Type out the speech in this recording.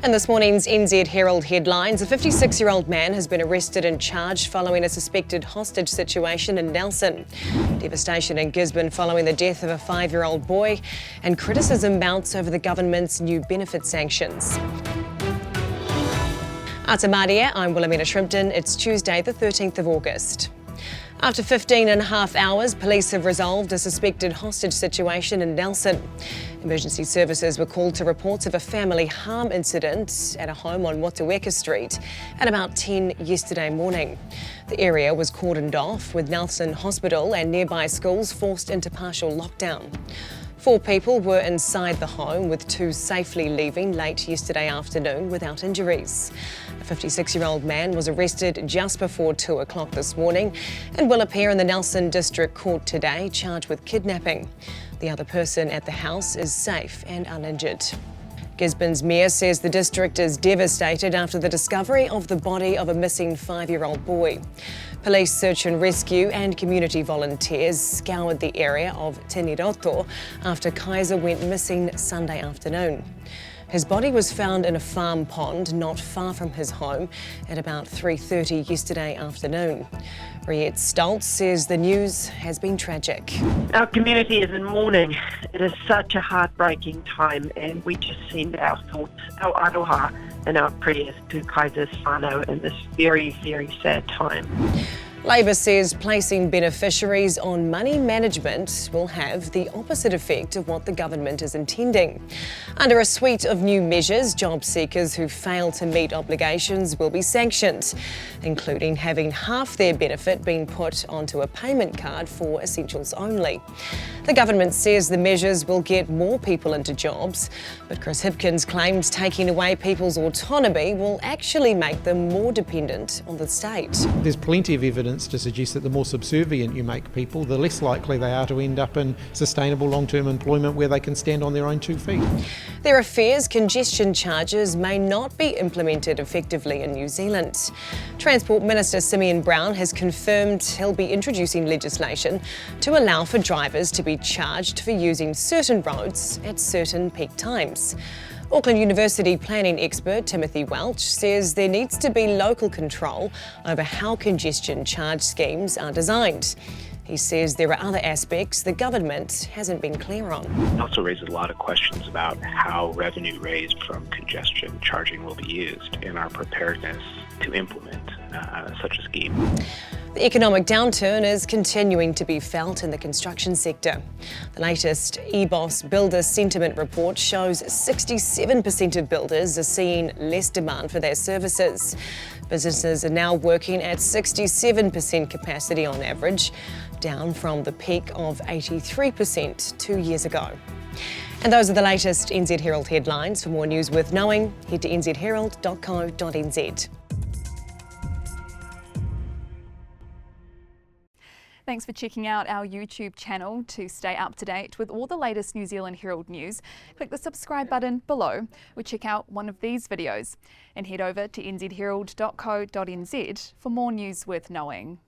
And this morning's NZ Herald headlines, a 56-year-old man has been arrested and charged following a suspected hostage situation in Nelson. Devastation in Gisborne following the death of a 5-year-old boy, and criticism mounts over the government's new benefit sanctions. Atamaria, I'm Wilhelmina Shrimpton. It's Tuesday the 13th of August. After 15 and a half hours, police have resolved a suspected hostage situation in Nelson. Emergency services were called to reports of a family harm incident at a home on Watuweka Street at about 10 yesterday morning. The area was cordoned off, with Nelson Hospital and nearby schools forced into partial lockdown. 4 people were inside the home, with 2 safely leaving late yesterday afternoon without injuries. A 56-year-old man was arrested just before 2 o'clock this morning and will appear in the Nelson District Court today, charged with kidnapping. The other person at the house is safe and uninjured. Gisborne's mayor says the district is devastated after the discovery of the body of a missing 5-year-old boy. Police search and rescue and community volunteers scoured the area of nzherald after Kaiser went missing Sunday afternoon. His body was found in a farm pond not far from his home at about 3:30 yesterday afternoon. Riette Stoltz says the news has been tragic. Our community is in mourning. It is such a heartbreaking time, and we just send our thoughts, our aroha and our prayers to Kaiser's whānau in this very, very sad time. Labor says placing beneficiaries on money management will have the opposite effect of what the government is intending. Under a suite of new measures, job seekers who fail to meet obligations will be sanctioned, including having half their benefit being put onto a payment card for essentials only. The government says the measures will get more people into jobs, but Chris Hipkins claims taking away people's autonomy will actually make them more dependent on the state. There's plenty of evidence to suggest that the more subservient you make people, the less likely they are to end up in sustainable long-term employment where they can stand on their own 2 feet. There are fears congestion charges may not be implemented effectively in New Zealand. Transport Minister Simeon Brown has confirmed he'll be introducing legislation to allow for drivers to be charged for using certain roads at certain peak times. Auckland University planning expert Timothy Welch says there needs to be local control over how congestion charge schemes are designed. He says there are other aspects the government hasn't been clear on. It also raises a lot of questions about how revenue raised from congestion charging will be used and our preparedness to implement such a scheme. The economic downturn is continuing to be felt in the construction sector. The latest EBOS Builder Sentiment Report shows 67% of builders are seeing less demand for their services. Businesses are now working at 67% capacity on average, down from the peak of 83% 2 years ago. And those are the latest NZ Herald headlines. For more news worth knowing, head to nzherald.co.nz. Thanks for checking out our YouTube channel. To stay up to date with all the latest New Zealand Herald news, click the subscribe button below or check out one of these videos. And head over to nzherald.co.nz for more news worth knowing.